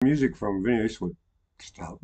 Music from Vinny Eastwood. Spelt.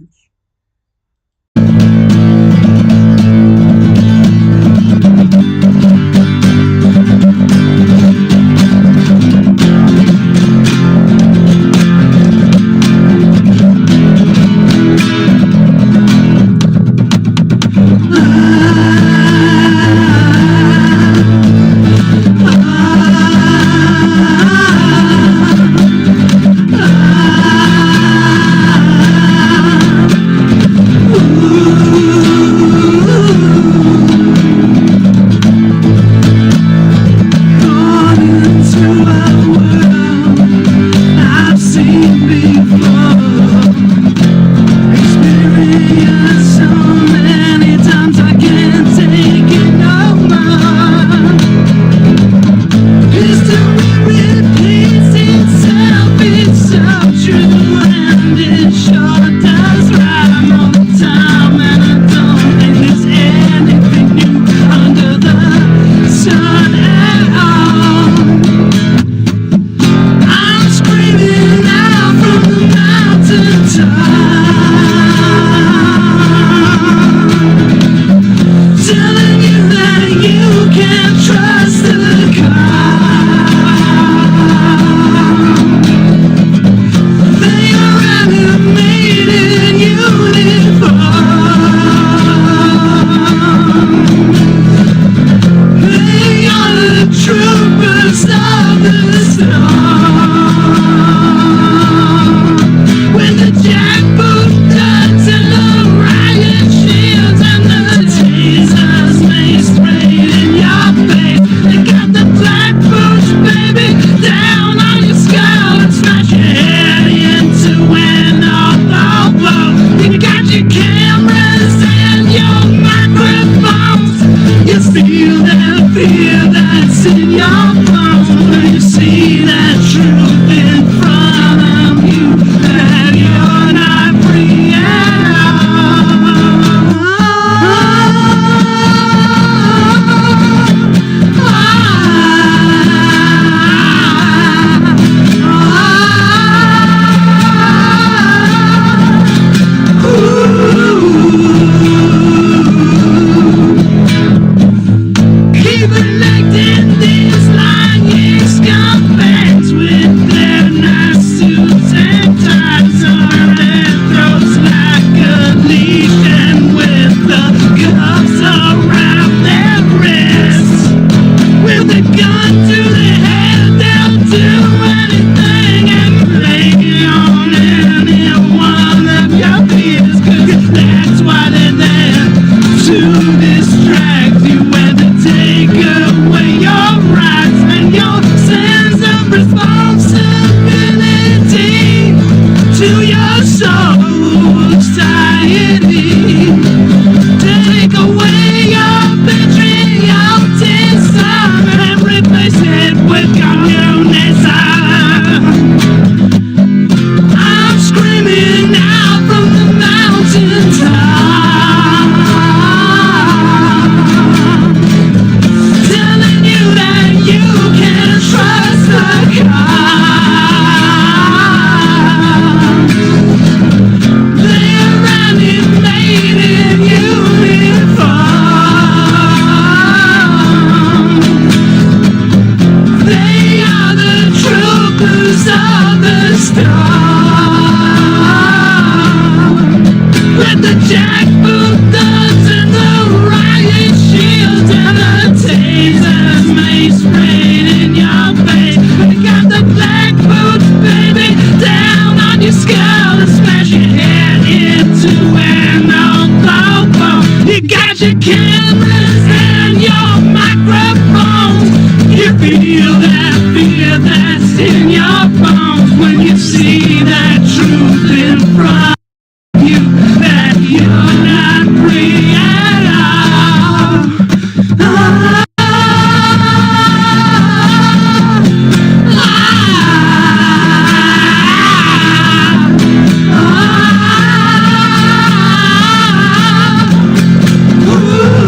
Ooh.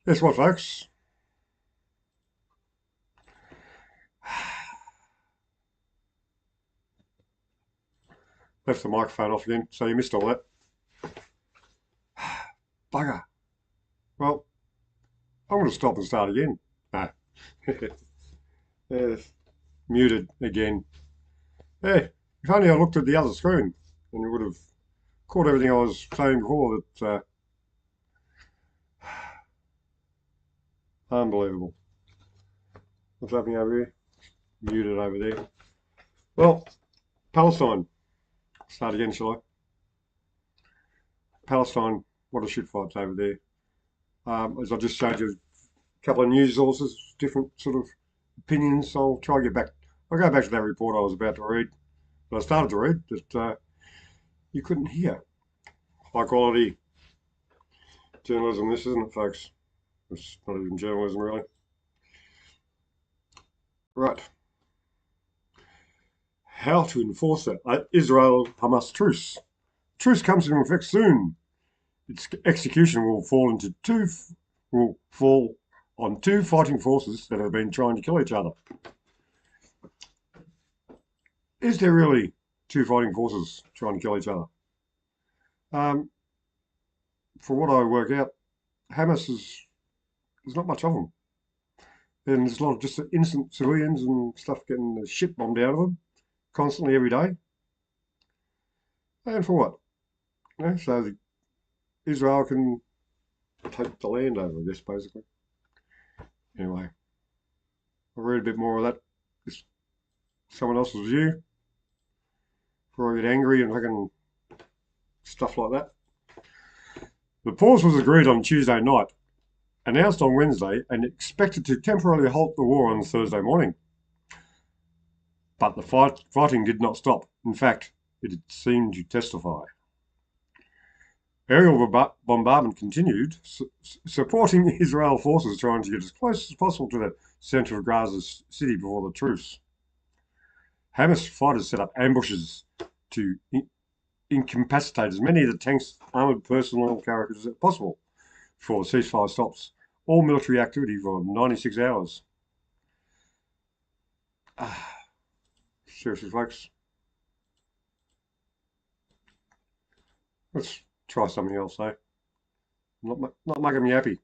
Guess what, folks? Left the microphone off again, so you missed all that. Bugger. Well, I'm going to stop and start again. No. Muted again. Hey, if only I looked at the other screen, and you would have caught everything I was saying before. That unbelievable. What's happening over here? Muted over there. Well, Palestine. Start again, shall I? Palestine, what a shit fight's over there. As I just showed you a couple of news sources, different sort of opinions. So I'll try to get back. I'll go back to that report I was about to read. But I started to read that you couldn't hear. High quality journalism, this, isn't it, folks? It's not even journalism, really. Right. How to enforce that? Israel-Hamas truce. Truce comes into effect soon. Its execution will fall on two fighting forces that have been trying to kill each other. Is there really two fighting forces trying to kill each other? For what I work out, Hamas there's not much of them. And there's a lot of just innocent civilians and stuff getting the shit bombed out of them constantly every day. And for what? You know, so Israel can take the land over, I guess, basically. Anyway, I'll read a bit more of that. It's someone else's view before I get angry and fucking stuff like that. The pause was agreed on Tuesday night, announced on Wednesday, and expected to temporarily halt the war on Thursday morning. But the fighting did not stop. In fact, it seemed to testify. Aerial bombardment continued, supporting Israel forces trying to get as close as possible to the centre of Gaza's city before the truce. Hamas fighters set up ambushes to incapacitate as many of the tank's armoured personnel carriers as possible before the ceasefire stops all military activity for 96 hours. Seriously, folks. Let's try something else, eh? Not making me happy.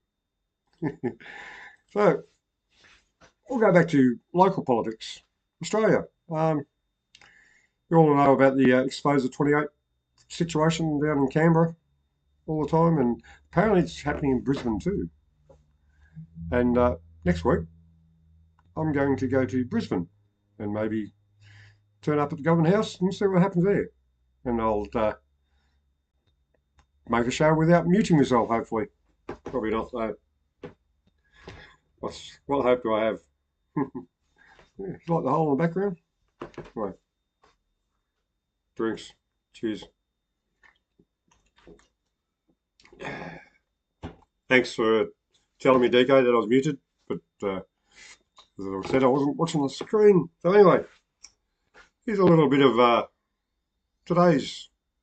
So, we'll go back to local politics. Australia. You all know about the Exposer 28 situation down in Canberra all the time, and apparently it's happening in Brisbane too. And next week, I'm going to go to Brisbane and maybe turn up at the Government House and see what happens there. And I'll make a show without muting myself, hopefully. Probably not, though. What hope do I have? You like the hole in the background? Right. Drinks. Cheers. Thanks for telling me, Deco, that I was muted, but as I said, I wasn't watching the screen. So anyway, here's a little bit of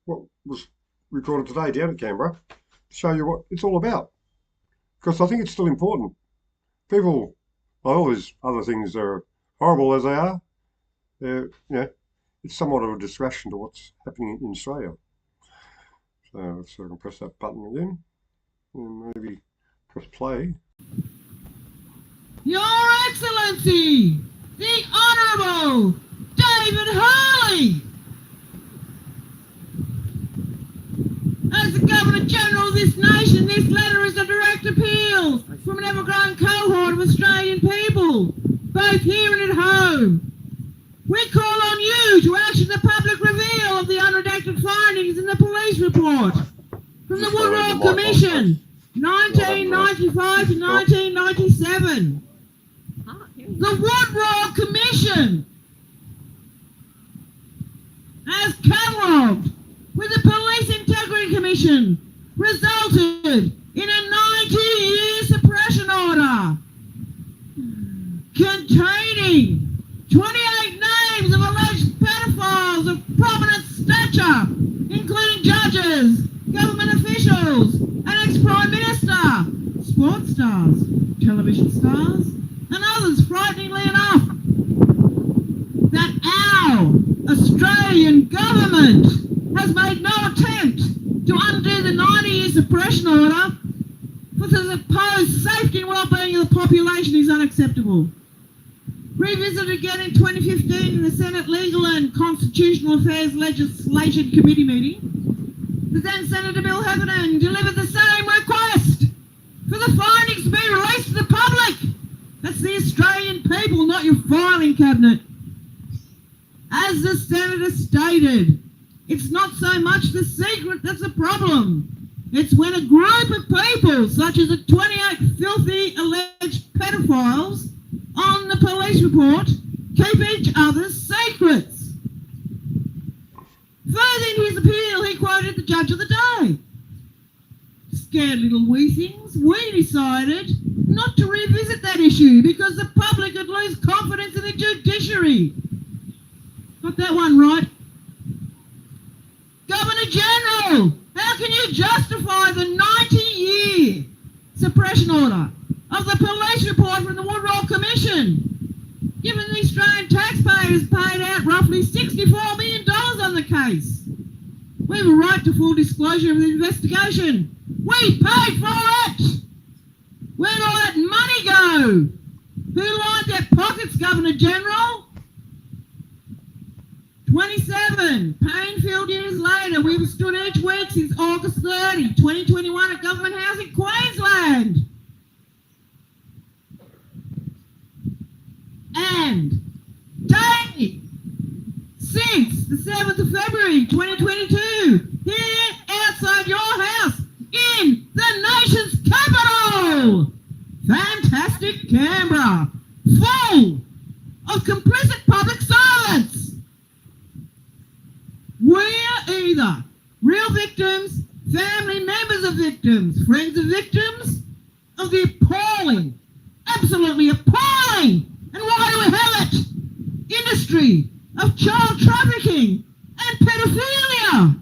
what was recorded today down at Canberra, to show you what it's all about. Because I think it's still important. People, like all these other things are horrible as they are, it's somewhat of a distraction to what's happening in Australia. So let's see if I can press that button again, and maybe press play. Your Excellency, the Honourable David Hurley, as the Governor-General of this nation, this letter is a direct appeal from an ever-growing cohort of Australian people, both here and at home. We call on you to action the public reveal of the unredacted findings in the police report from the Woodrow Commission, 1995 to 1997. The Woodrow Commission has catalogued with the Police Integrity Commission resulted in a 90-year suppression order containing 28 names of alleged pedophiles of prominent stature, including judges, government officials, and ex-Prime Minister, sports stars. television stars, and others, frighteningly enough, that our Australian government has made no attempt to undo the 90-year suppression order for the supposed safety and well-being of the population is unacceptable. Revisited again in 2015 in the Senate Legal and Constitutional Affairs Legislation Committee meeting, the then Senator Bill Heffernan delivered the same request for the findings to be released to the public. That's the Australian people, not your filing cabinet. As the Senator stated, it's not so much the secret that's a problem. It's when a group of people, such as the 28 filthy alleged pedophiles on the police report, keep each other's secrets. Further in his appeal, he quoted the judge of the day. Scared little wee things, we decided not to revisit that issue because the public would lose confidence in the judiciary. Got that one right? Governor General, how can you justify the 90-year suppression order of the police report from the Woodrow Commission, given the Australian taxpayers paid out roughly $64 million on the case? We have a right to full disclosure of the investigation. We paid for it! Where did all that money go? Who lined their pockets, Governor General? 27 pain-filled years later, we've stood each week since August 30, 2021 at Government House in Queensland. And daily, since the 7th of February 2022, here outside your house in the nation's capital, fantastic Canberra, full of complicit public silence. We're either real victims, family members of victims, friends of victims of the appalling, absolutely appalling, and why do we have it? Industry of child trafficking and pedophilia.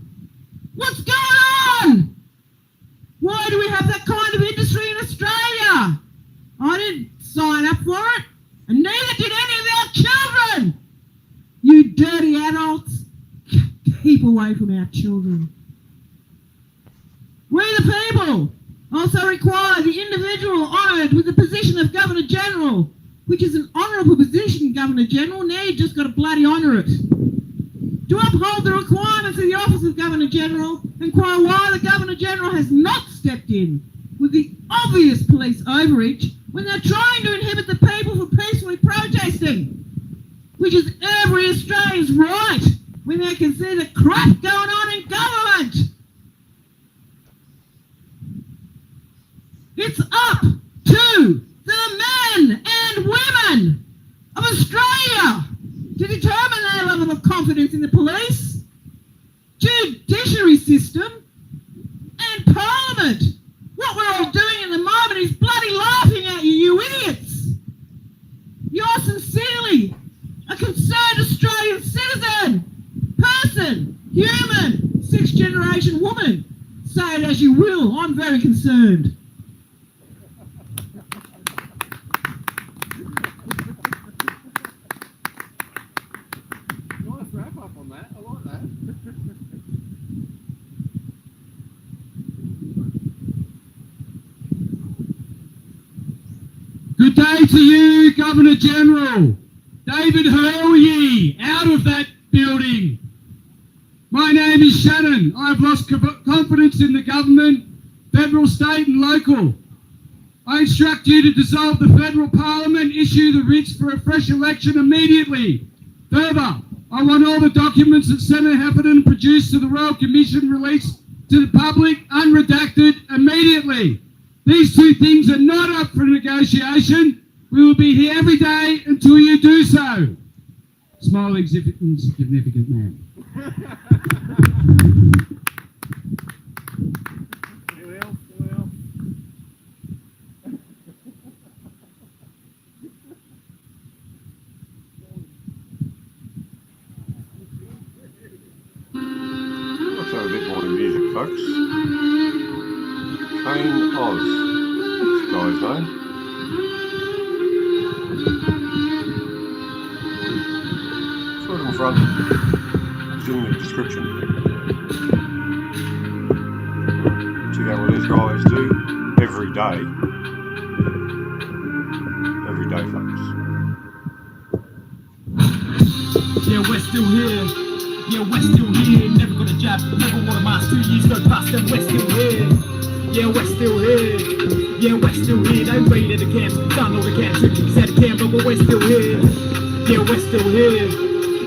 What's going on? Why do we have that kind of industry in Australia? I didn't sign up for it, and neither did any of our children. You dirty adults, keep away from our children. We the people also require the individual honoured with the position of Governor General, which is an honourable position, Governor General. Now you've just got to bloody honour it. To uphold the requirements of the Office of Governor General, inquire why the Governor General has not stepped in with the obvious police overreach when they're trying to inhibit the people from peacefully protesting, which is every Australian's right when they can see the crap going on in government. It's up to the men and women of Australia to determine their level of confidence in the police, judiciary system and Parliament. What we're all doing in the moment is bloody laughing at you, you idiots. You're sincerely a concerned Australian citizen, person, human, sixth-generation woman. Say it as you will, I'm very concerned. Nice wrap up on that, I like that. Good day to you, Governor General. David hurl ye out of that building. My name is Shannon. I have lost confidence in the government, federal, state and local. I instruct you to dissolve the federal parliament, issue the writs for a fresh election immediately. Further, I want all the documents that Senator Heffernan produced to the Royal Commission released to the public, unredacted, immediately. These two things are not up for negotiation. We will be here every day until you do so. Smiling, significant man. Let's have a bit more music, folks. Kane Oz, this guy's name. front is in the description. Check out what these guys do every day. Every day, folks. Yeah, we're still here. Yeah, we're still here. Never got a jab, never wore a mask. 2 years go past and we're still here. Yeah, we're still here. Yeah, we're still here. They raided the camps, done all the camps. 2 kicks out of Canberra, but we're still here. Yeah, we're still here.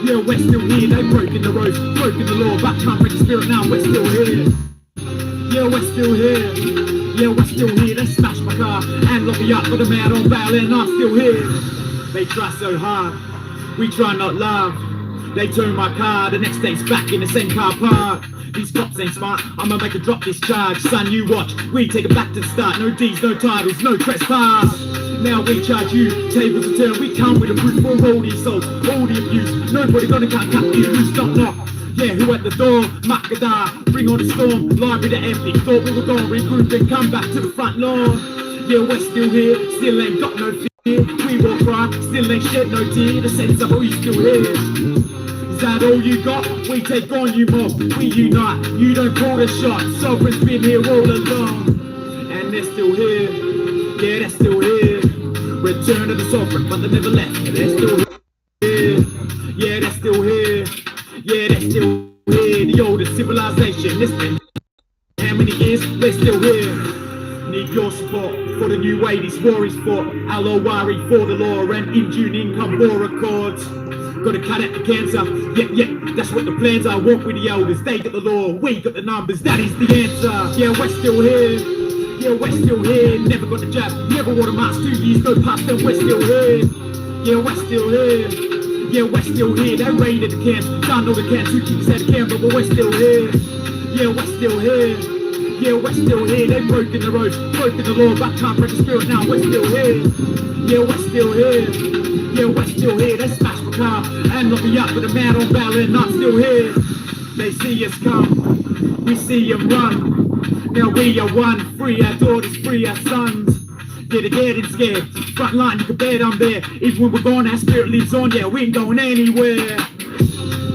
Yeah, we're still here. They broken the roads, broken the law, but can't break the spirit now. We're still here. Yeah, we're still here. Yeah, we're still here. They smashed my car and locked me up, but I'm out on bail and I'm still here. They try so hard, we try not laugh. They turn my car, the next day's back in the same car park. These cops ain't smart, I'ma make a drop this charge. Son, you watch, we take it back to the start. No D's, no titles, no trespass. Now we charge you, tables are turned. We come with a proof for all the assaults, all the abuse. Nobody gonna cut you loose, knock knock. Yeah, who at the door? Makadar, bring on the storm. Library to empty, thought we were gonna regroup and come back to the front lawn. Yeah, we're still here, still ain't got no fear. We walk right, still ain't shed no tear. The sense of we still here. Is that all you got? We take on you mob, we unite. You don't call the shot, Sovereign's been here all along. And they're still here, yeah, they're still here. Return of the Sovereign, but they never left. They're still here, yeah, they're still here. Yeah, they're still here. The oldest civilization, it's been how many years? They're still here. Need your support for the new way these warriors fought. Alowari for the law and in June income war accords. Gotta cut out the cancer, yeah, that's what the plans are. Walk with the elders, they got the law, we got the numbers, that is the answer. Yeah, we're still here, yeah, we're still here. Never got the jab, never wore a mask. 2 years go past and we're still here. Yeah, we're still here, yeah, we're still here. They raided the camps, done all the camps. 2 kicks out of Canberra, but we're still here. Yeah, we're still here, yeah, we're still here. They broken the roads, broken the law, but can't break the spirit now. We're still here, yeah, we're still here. Yeah, we're still here. They smashed my car and locked me up with a man on bail and I'm still here. They see us come, we see them run. Now we are one, free our daughters, free our sons. Yeah, they're getting scared. Front line, you can bet I'm there. Even when we're gone, our spirit lives on. Yeah, we ain't going anywhere.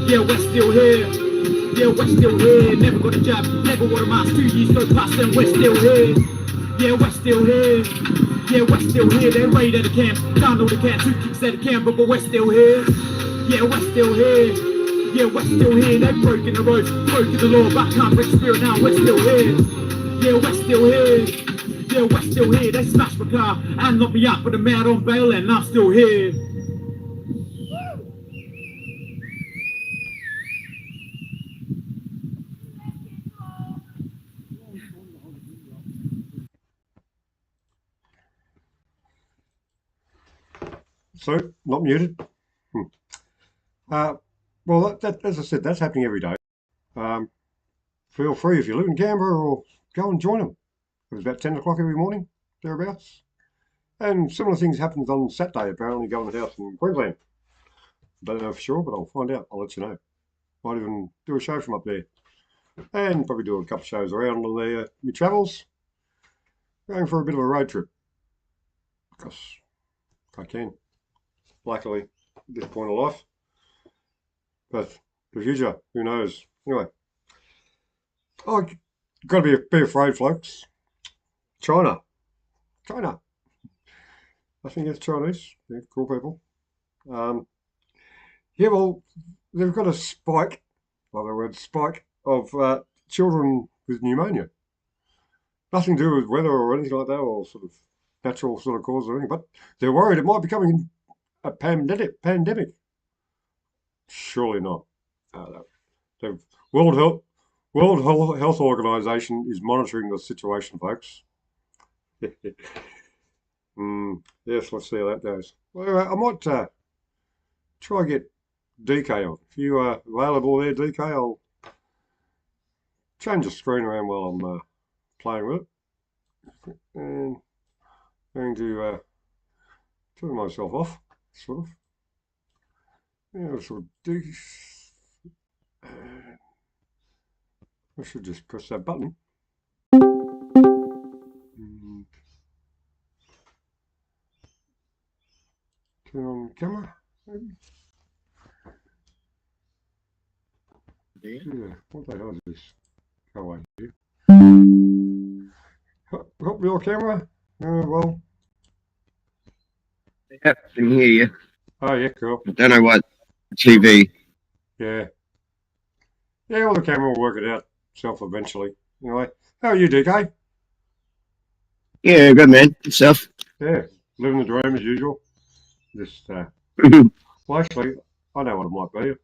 Yeah, we're still here. Yeah, we're still here. Never got a job, never wore a mask. 2 years go past and we're still here. Yeah, we're still here. Yeah, we're still here. They raided the camps, done all the camps. 2 kicks out of Canberra, but we're still here. Yeah, we're still here. Yeah, we're still here. They've broken the roads, broken the law, but can't break the spirit now. We're still here. Yeah, we're still here. Yeah, we're still here. They smashed my car and locked me up with a man on bail and I'm still here. So, not muted. Well, as I said, that's happening every day. Feel free if you live in Canberra or go and join them. It was about 10 o'clock every morning, thereabouts. And similar things happened on Saturday, apparently, going to the house in Queensland. Don't know for sure, but I'll find out. I'll let you know. Might even do a show from up there. And probably do a couple of shows around on my travels. Going for a bit of a road trip. Because I can. Luckily, at this point of life. But the future, who knows? Anyway. Oh, got to be afraid, folks. China. I think it's Chinese. Yeah, cool people. Yeah, well, they've got a spike, by the word spike, of children with pneumonia. Nothing to do with weather or anything like that, or sort of natural sort of cause or anything, but they're worried it might be becoming a pandemic. Surely not. The World Health Organization is monitoring the situation, folks. Yes, let's see how that goes. Well, I might try and get DK on. If you are available there, DK, I'll change the screen around while I'm playing with it. And going to turn myself off, sort of. Yeah, sort of do. I should just press that button. Turn on camera, maybe. Yeah, what the hell is this? Go away, you. Got your camera? Well. Yep, I can hear you. Oh, yeah, cool. I don't know what TV. Yeah. Yeah, well, the camera will work it out itself eventually. Anyway, how are you, DK? Yeah, good man. Yourself? Yeah, living the dream as usual. Just, well, actually, I know what it might be.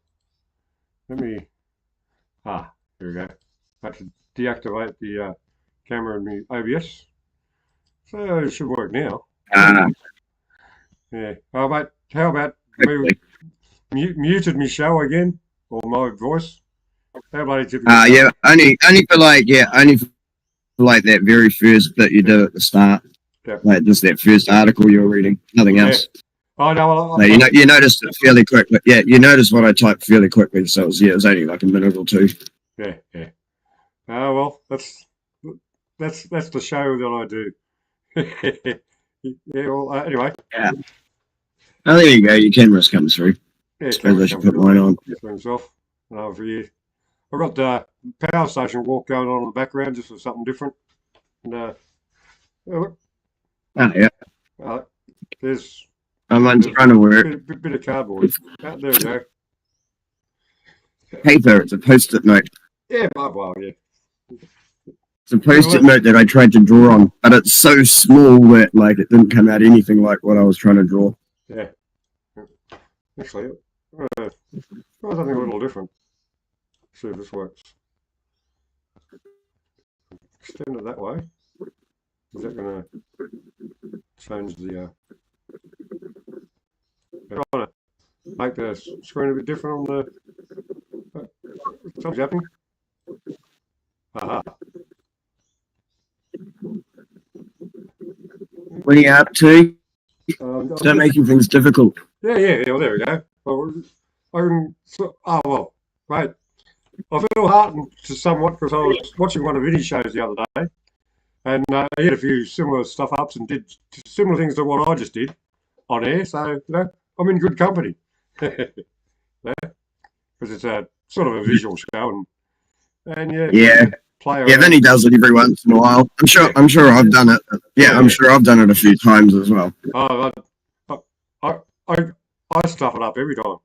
Let me, here we go. I have to deactivate the camera in the OBS. So it should work now. Yeah. How about me muted me show again? Or my voice? How about it typically? Yeah, only for that very first bit you did at the start. Yep. Like just that first article you were reading, nothing else. Oh no, You noticed it fairly quickly. Yeah, you noticed what I typed fairly quickly, so it was only like a minute or two. Yeah. Oh well, that's the show that I do. Yeah. Well, anyway. Yeah. Oh, there you go. Your camera's come through. Yeah. I suppose I should put mine on. For himself. And over here, I've got the power station walk going on in the background, just for something different. And look. Oh yeah. There's. Mine's trying to work. Bit of cardboard. There we go. Paper. It's a post-it note. Yeah, well, yeah. It's a post-it note that I tried to draw on, but it's so small that like it didn't come out anything like what I was trying to draw. Yeah. Actually, try something a little different. See if this works. Extend it that way. Is that going to change the? I'm trying to make the screen a bit different on the. Something's happening. Aha. What are you up to? Start making things difficult. Yeah. Well, there we go. Well, mate. I feel heartened to somewhat because I was watching one of Vinny's shows the other day, and he had a few similar stuff ups and did similar things to what I just did on air. So I'm in good company. Because it's a sort of a visual show, and Vinny does it every once in a while. I'm sure I've done it. Yeah, I'm sure I've done it a few times as well. I stuff it up every time.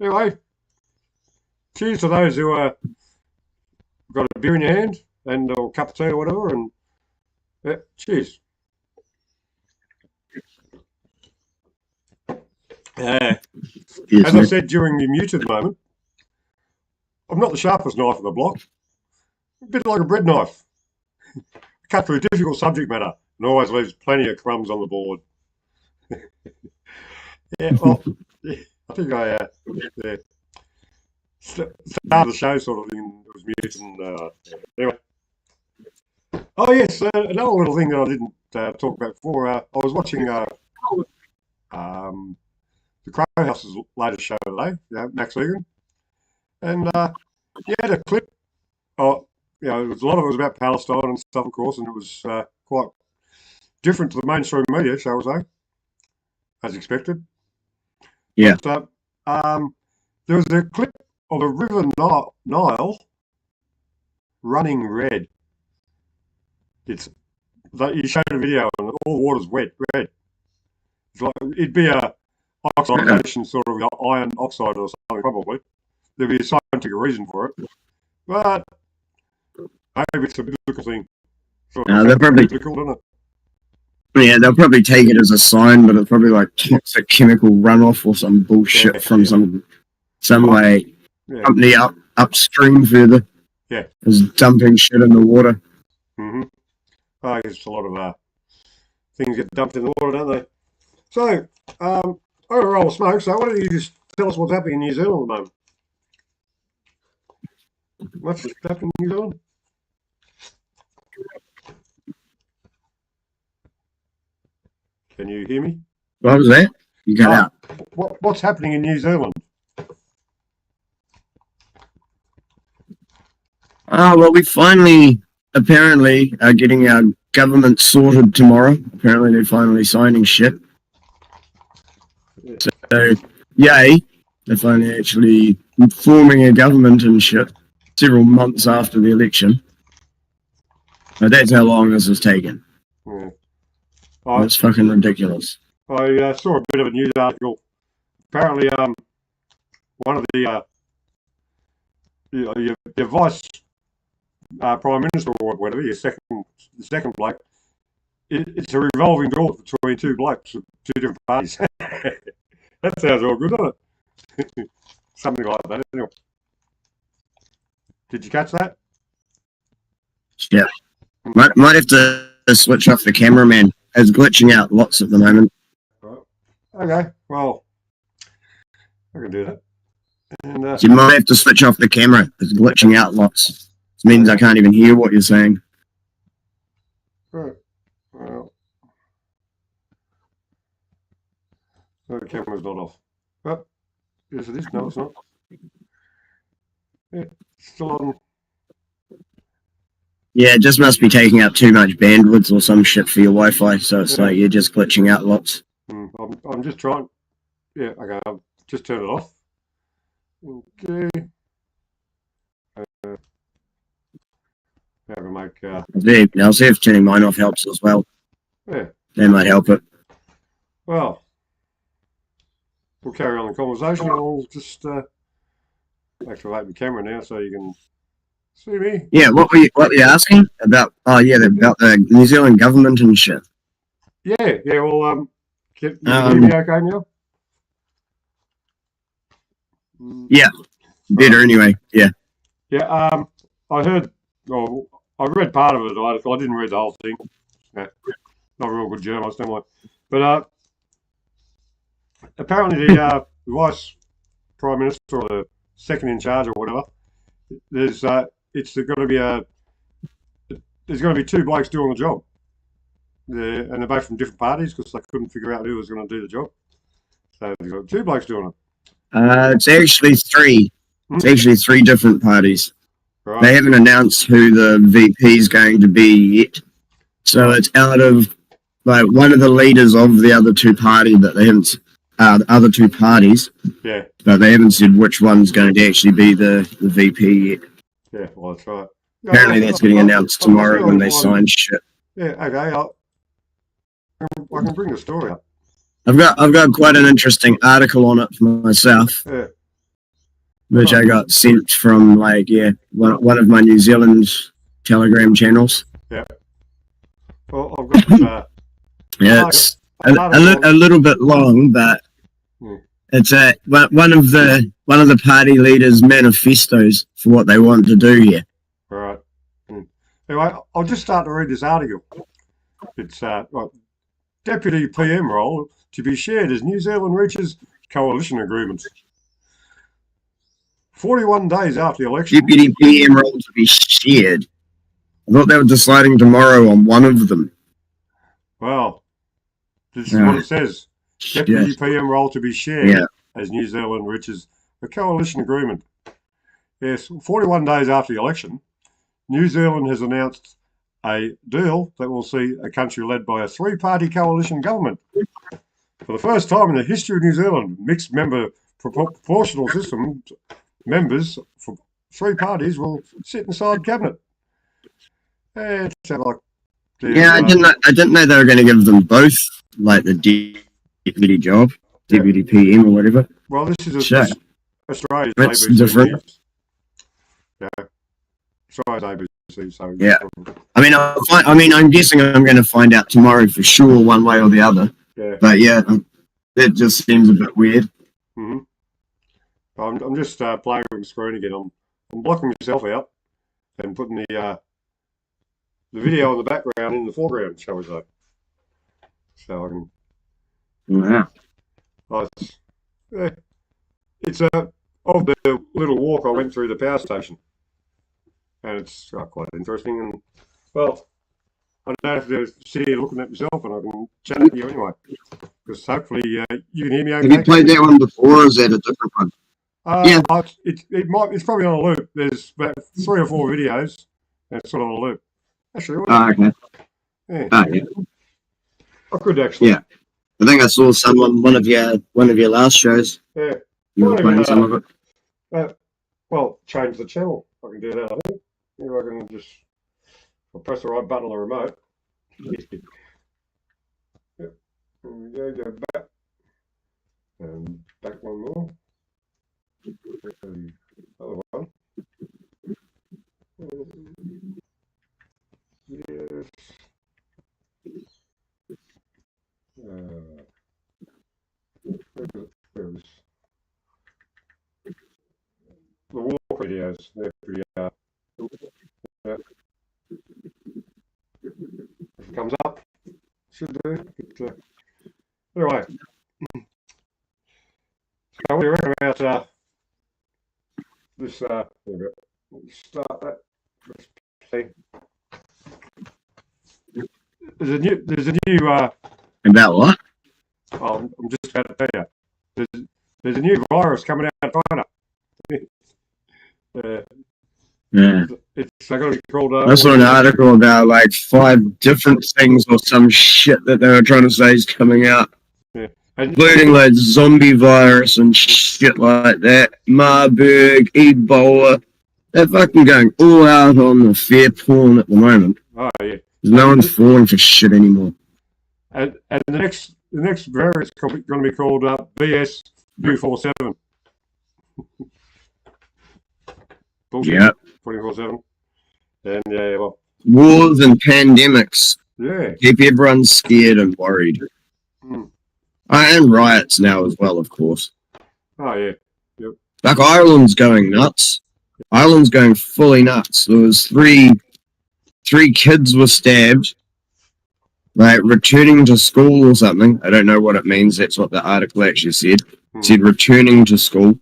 Anyway, cheers to those who got a beer in your hand and or a cup of tea or whatever, and cheers. As I said during the muted moment, I'm not the sharpest knife in the block. A bit like a bread knife. I cut through difficult subject matter and always leaves plenty of crumbs on the board. Yeah, well, I think I started the show sort of thing. It was muted and anyway. Oh yes, another little thing that I didn't talk about before. I was watching the Crow House's latest show today, Max Igan, and he had a clip. A lot of it was about Palestine and stuff, of course, and it was quite different to the mainstream media, shall we say, as expected. Yeah. But, there was a clip of the River Nile running red. You showed a video and all the water's red. It's like it'd be a oxidation, sort of iron oxide or something, probably. There'd be a scientific reason for it, but maybe it's a biblical thing. They're probably biblical, isn't it? Yeah, they'll probably take it as a sign, but it's probably like toxic chemical runoff or some bullshit from some way. Company upstream further. Yeah. Is dumping shit in the water. Mm-hmm. I guess a lot of things get dumped in the water, don't they? So, I got a roll of smoke, so why don't you just tell us what's happening in New Zealand at the moment? What's happening in New Zealand? Can you hear me? What was that? You got out. What's happening in New Zealand? Well, we finally, apparently, are getting our government sorted tomorrow. Apparently, they're finally signing shit. So, yay. They're finally actually forming a government and shit several months after the election. But that's how long this has taken. Yeah. It's fucking ridiculous. I saw a bit of a news article. Apparently, one of the your vice prime minister or whatever, the second bloke, it's a revolving door between two blokes, two different parties. That sounds all good, doesn't it? Something like that. Anyway. Did you catch that? Yeah. Might have to switch off the cameraman. It's glitching out lots at the moment. Right. Okay, well, I can do that. And, So you might have to switch off the camera. It's glitching out lots. It means I can't even hear what you're saying. right. Well, no, the camera's not off. Oh, yes it is. No, it's not. Yeah, it's still on. Yeah, it just must be taking up too much bandwidth or some shit for your Wi-Fi, so it's like you're just glitching out lots. I'm just trying. Yeah, okay, I've just turned it off. Okay. How to make, I'll see if turning mine off helps as well. yeah, That might help it. well, we'll carry on the conversation. I'll just activate the camera now so you can see me. Yeah, what were you asking about? Oh yeah, about the New Zealand government and shit. Yeah, well, can you hear me okay now? Yeah, better anyway. Yeah. Yeah, I heard, well, I read part of it. I didn't read the whole thing. Not a real good journalist, am I? But apparently the vice prime minister or the second in charge or whatever, there's going to be there's going to be two blokes doing the job. And they're both from different parties because they couldn't figure out who was going to do the job. So there's got two blokes doing it. It's actually three. It's actually three different parties. Right. They haven't announced who the VP is going to be yet. So it's out of like one of the leaders of the other two party that they haven't the other two parties. Yeah. But they haven't said which one's going to actually be the VP yet. Yeah, well that's right. Apparently that's getting announced tomorrow when they sign shit. Yeah, okay. I can bring the story up. I've got quite an interesting article on it for myself. Yeah. Which I got sent from one of my New Zealand Telegram channels. Yeah. Well, I've got. Yeah, it's a little bit long, but it's one of the party leaders' manifestos for what they want to do here. Right. Anyway, I'll just start to read this article. It's Deputy PM role to be shared as New Zealand reaches coalition agreements. 41 days after the election. Deputy PM role to be shared. I thought they were deciding tomorrow on one of them. Well, this is what it says. Deputy PM role to be shared as New Zealand reaches a coalition agreement. Yes, 41 days after the election, New Zealand has announced a deal that will see a country led by a three-party coalition government. For the first time in the history of New Zealand, mixed member proportional system members from three parties will sit inside cabinet. It sounds like I didn't know they were going to give them both like the deputy job, deputy PM or whatever. Well, this is Australia's That's ABC different. News. Yeah, Australia's ABC. So yeah, I'm guessing I'm going to find out tomorrow for sure, one way or the other. Yeah, but yeah, that just seems a bit weird. Mm-hmm. I'm just playing with the screen again. I'm blocking myself out and putting the video in the background in the foreground, shall we say? So I can. Wow. It's of the little walk I went through the power station, and it's quite interesting. And well, I don't have to sit here looking at myself, and I can chat to you anyway. Because hopefully you can hear me okay. Have you played that one before, or is that a different one? Yeah, it's probably on a loop. There's about 3 or 4 videos, and it's sort of on a loop. Actually, okay. Yeah. Yeah. I could actually. Yeah, I think I saw one of your last shows. Yeah. You were playing some of it. Well, change the channel. I can do that, I think. If I can just I'll press the right button on the remote. Yep. There we go back. And back one more. The other one. Yes. Where is the walk videos? They're pretty. Yeah. If it comes up, should do. But, anyway, so what do you reckon about this? There we go. Let's start that. Let's play. There's a new. About what? Oh, I'm just about to tell you. There's a new virus coming out of China. Yeah. It's going to be called. I saw an article about like 5 different things or some shit that they were trying to say is coming out. Yeah. Including like zombie virus and shit like that. Marburg, Ebola. They're fucking going all out on the fear porn at the moment. Oh yeah. No one's falling for shit anymore. And the next variant's going to be called BS 247. Bullshit. Yeah. 24/7. And yeah, well. Wars and pandemics. Yeah. Keep everyone scared and worried. And riots now as well, of course. Oh yeah. Yep. Like Ireland's going nuts. Ireland's going fully nuts. There was three kids were stabbed, like returning to school or something. I don't know what it means. That's what the article actually said. It said returning to school.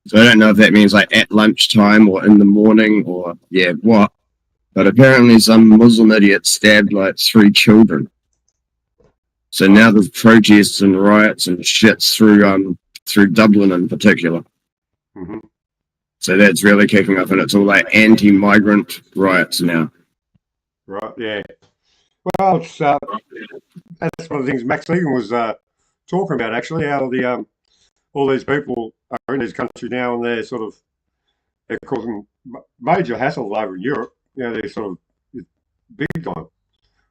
So I don't know if that means like at lunchtime or in the morning or yeah, what. But apparently some Muslim idiot stabbed like 3 children. So now there's protests and riots and shits through Dublin in particular. Mm-hmm. So that's really kicking up, and it's all like anti-migrant riots now. Right. Yeah. Well, it's, that's one of the things Max Egan was talking about actually. How the all these people are in this country now, and they're causing major hassle over in Europe. You know, they're sort of big time.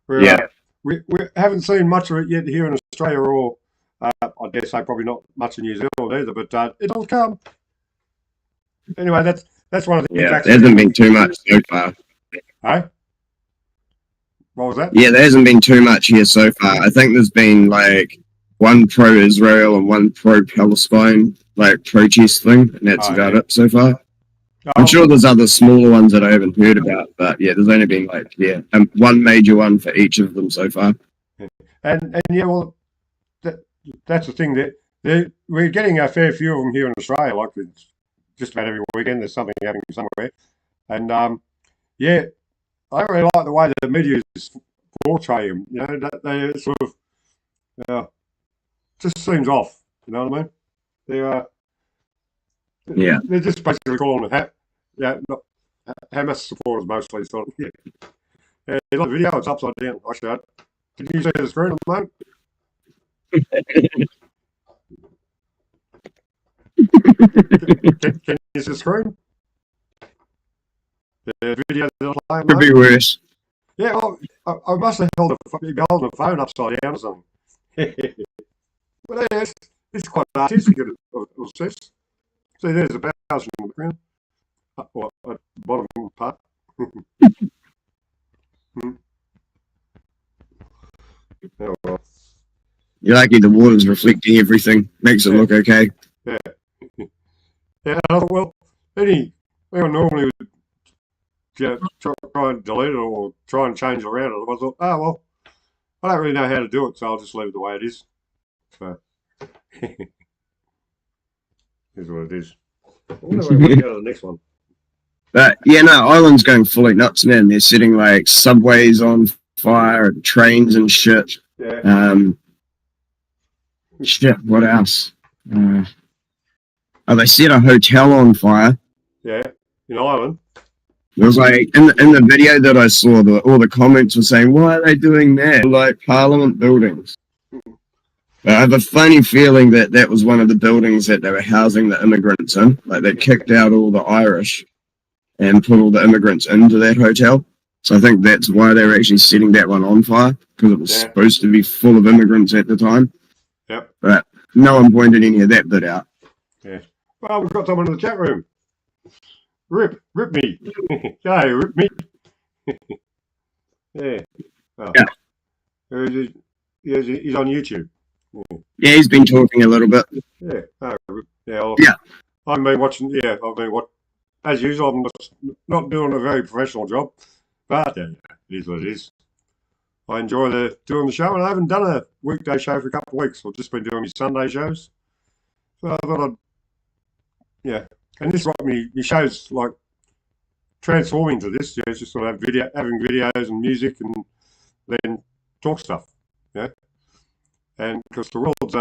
Yeah. We haven't seen much of it yet here in Australia, or I dare say probably not much in New Zealand either. But it'll come. Anyway, that's one of the things. Yeah, there hasn't been too much so far. Hey? What was that? Yeah, there hasn't been too much here so far. I think there's been like one pro-Israel and one pro-Palestine like protest thing, and that's about it so far. I'm sure there's other smaller ones that I haven't heard about, but yeah, there's only been like one major one for each of them so far. And yeah, well, that's the thing that we're getting a fair few of them here in Australia. Like just about every weekend, there's something happening somewhere. And yeah, I don't really like the way the media is portray them. You know, they sort of just seems off. You know what I mean? They're just basically calling it Hamas supporters mostly. Sort of. Yeah, you like the video? It's upside down. Actually, can you see the screen at the moment? Can you see the screen? The video they're playing. Could be worse. Yeah, well, I must have held the phone upside down or something. But yeah, it's quite artistic. It says. See, there's a house in the background. At the bottom part. Oh, well. You're lucky the water's reflecting everything. Makes it look okay. Yeah. Yeah, I thought, well, anyone normally would try and delete it or try and change it around it. I thought, oh, well, I don't really know how to do it, so I'll just leave it the way it is. So, here's what it is. I wonder where we go to the next one. But yeah, no, Ireland's going fully nuts, man. They're setting like subways on fire and trains and shit. Yeah. Shit, what else? They set a hotel on fire. Yeah, in Ireland. It was like in the video that I saw, all the comments were saying, "Why are they doing that?" Like Parliament buildings. I have a funny feeling that that was one of the buildings that they were housing the immigrants in. Like they kicked out all the Irish and put all the immigrants into that hotel. So I think that's why they were actually setting that one on fire, because it was supposed to be full of immigrants at the time. Yep. But no one pointed any of that bit out. Yeah. Well, we've got someone in the chat room. Rip me. Hey, rip me. Yeah. Oh. Yeah. He's on YouTube. Yeah, he's been talking a little bit. Yeah. Yeah. I've been watching. Yeah, as usual, I'm not doing a very professional job, but it is what it is. I enjoy doing the show, and I haven't done a weekday show for a couple of weeks. I've just been doing my Sunday shows. So I thought and this got me shows like transforming to this. Yeah, it's just sort of having videos and music, and then talk stuff. Yeah, and because the world's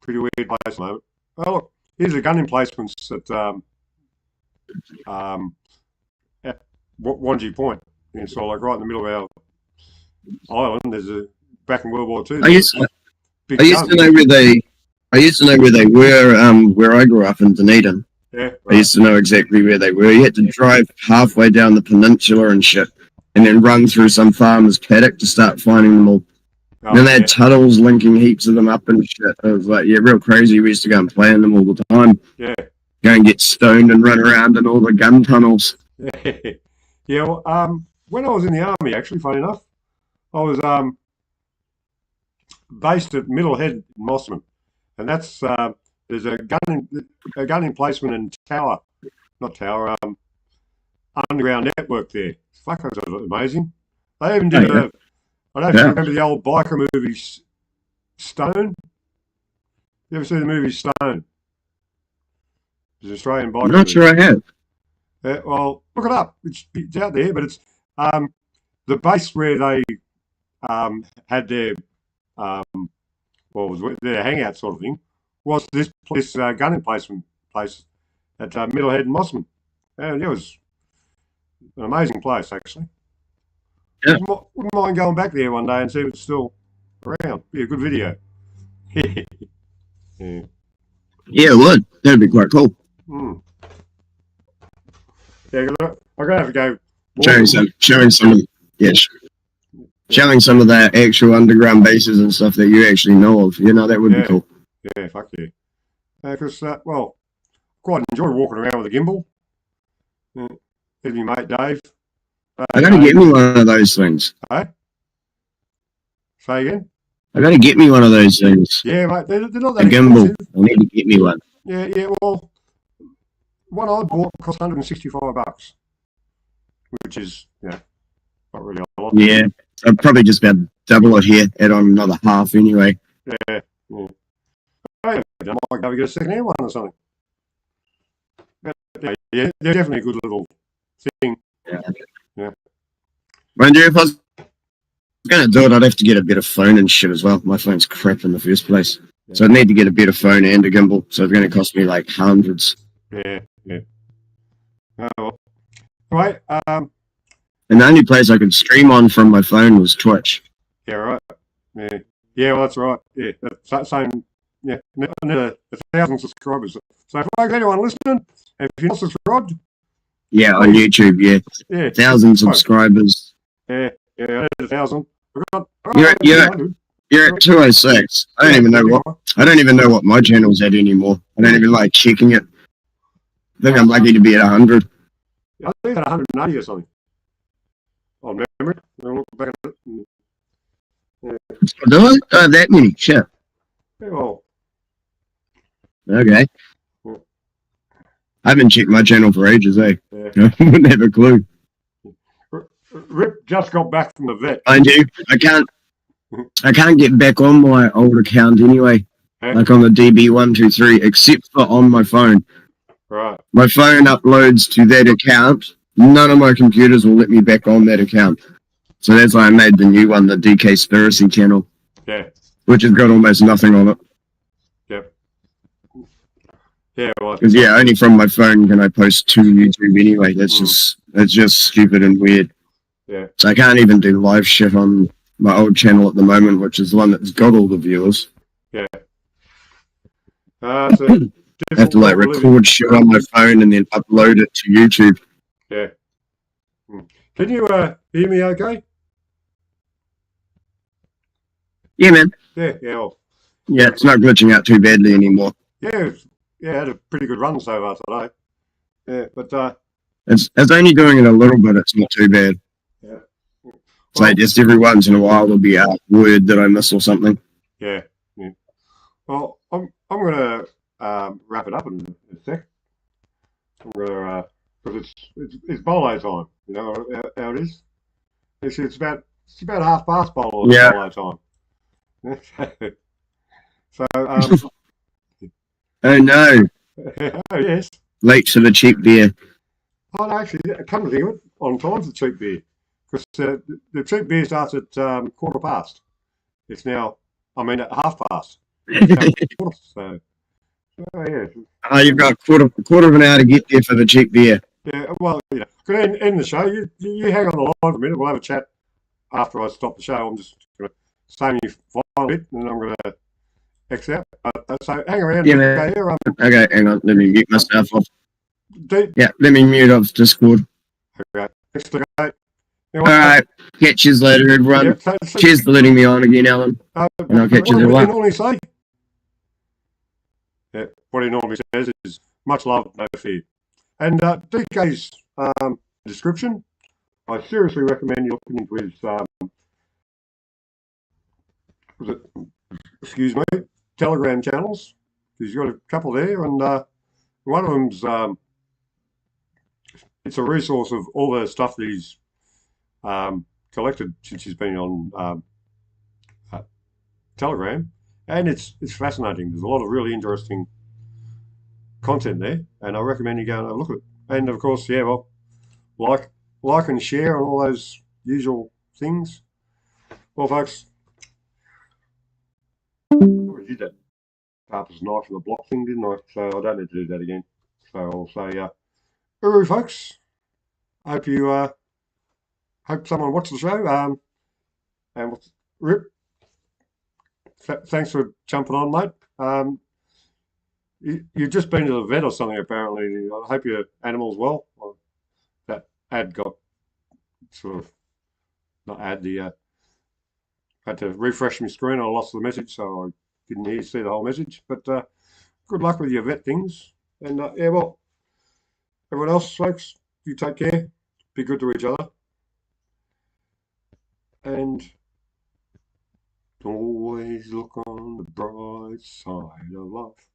pretty weird place at the moment. Oh look, here's the gun emplacements at Wanji Point. And so like right in the middle of our island, there's back in World War II. I used to know where they were, where I grew up in Dunedin. Yeah, right. I used to know exactly where they were. You had to drive halfway down the peninsula and shit, and then run through some farmer's paddock to start finding them all. And then they had tunnels linking heaps of them up and shit. It was like, real crazy. We used to go and play in them all the time. Yeah. Go and get stoned and run around in all the gun tunnels. Yeah, well, when I was in the army, actually, funny enough, I was based at Middlehead in Mossman, and that's there's a gun emplacement in underground network there. Fuck, that was amazing. They even did I don't know if you remember the old biker movie Stone. You ever see the movie Stone? It's an Australian biker. I'm not sure I have. Well, look it up. It's out there, but it's the base where they had their their hangout sort of thing was this gun emplacement place at Middlehead and Mossman, and it was an amazing place actually. Yeah. Wouldn't mind going back there one day and see if it's still around. Be a good video. Yeah, it would. That'd be quite cool. Yeah, I'm gonna have to go. Showing some of the actual underground bases and stuff that you actually know of. That would be cool. Yeah, fuck yeah. Because quite enjoy walking around with a gimbal. With my mate Dave. I gotta get me one of those things. Hey? Say again? I gotta get me one of those things. Yeah, mate, they're not that gimbal. expensive. I need to get me one. Yeah, well, one I bought cost $165, which is, not really a lot. Yeah, I'd probably just about double it here, add on another half anyway. Yeah. I might go get a second-hand one or something. Yeah, they're definitely a good little thing. Yeah. Wonder if I was going to do it, I'd have to get a better phone and shit as well. My phone's crap in the first place. Yeah. So I'd need to get a better phone and a gimbal. So it's going to cost me like hundreds. Yeah. Oh, well. Right. And the only place I could stream on from my phone was Twitch. Yeah, right. Yeah, well, that's right. Yeah, that's same. Yeah, another 1,000 subscribers. So if anyone listening, if you're not subscribed. Yeah, on YouTube, yeah. 1,000 subscribers. Yeah, 1,000. You're at 206. I don't even know what my channel's at anymore. I don't even like checking it. I think I'm lucky to be at 100. I think at 180 or something. On memory. I'll look back at it. Do I? Oh, that many? Shit. Yeah, well. Okay. I haven't checked my channel for ages, eh? Yeah. I wouldn't have a clue. Rip just got back from the vet. Mind you, I can't get back on my old account anyway. Like on the DB123, except for on my phone. Right. My phone uploads to that account. None of my computers will let me back on that account. So that's why I made the new one, the DK-spiracy channel. Yeah. Which has got almost nothing on it. Yep. Yeah, well. Because only from my phone can I post to YouTube anyway. That's just stupid and weird. Yeah. So I can't even do live shit on my old channel at the moment, which is the one that's got all the viewers. Yeah. It's a I have to like record shit on my phone and then upload it to YouTube. Yeah. Can you hear me okay? Yeah, man. Yeah, yeah. Well, Yeah, it's not glitching out too badly anymore. yeah, I had a pretty good run so far today. Yeah, but It's only doing it a little bit. It's not too bad. yeah. It's like just every once in a while there'll be a word that I miss or something. Yeah. Well, I'm gonna wrap it up in a sec. I'm gonna because it's bolo time. You know how it is. It's about 1:30 bolo time. So Oh no, oh yes. late to the cheap beer. Oh, no, actually, come to think of it, on time's the cheap beer because the cheap beer starts at 1:15. It's now, at 1/2 past. So, oh, yeah. Oh, you've got a quarter of an hour to get there for the cheap beer. Yeah, well, could end the show. You hang on the line for a minute. We'll have a chat after I stop the show. I'm just going to say you final bit, and then I'm going to exit out. So hang around. Yeah, man. Okay, hang on. Let me mute myself off. Let me mute off Discord. Okay. Next, okay. All right. Catch you later, everyone. Yeah, so, cheers for letting me on again, Alan. And I'll catch you later. What do you normally say? Yeah, what he normally says is much love, no fear. And DK's description, I seriously recommend you looking into his, Telegram channels. He's got a couple there, and one of them's it's a resource of all the stuff that he's collected since he's been on Telegram, and it's fascinating. There's a lot of really interesting content there, and I recommend you go and have a look at it. And of course, yeah, well, like and share on all those usual things. Well, folks, I already did that Harper's knife and the block thing, didn't I? So I don't need to do that again. So I'll say, uru, folks. Hope you hope someone watched the show. And Rip, thanks for jumping on, mate. You've just been to the vet or something, apparently. I hope your animal's well. Well, that ad got sort of, not ad, had to refresh my screen. I lost the message, so I didn't see the whole message. But good luck with your vet things. And yeah, well, everyone else, folks, you take care. Be good to each other. And always look on the bright side of life.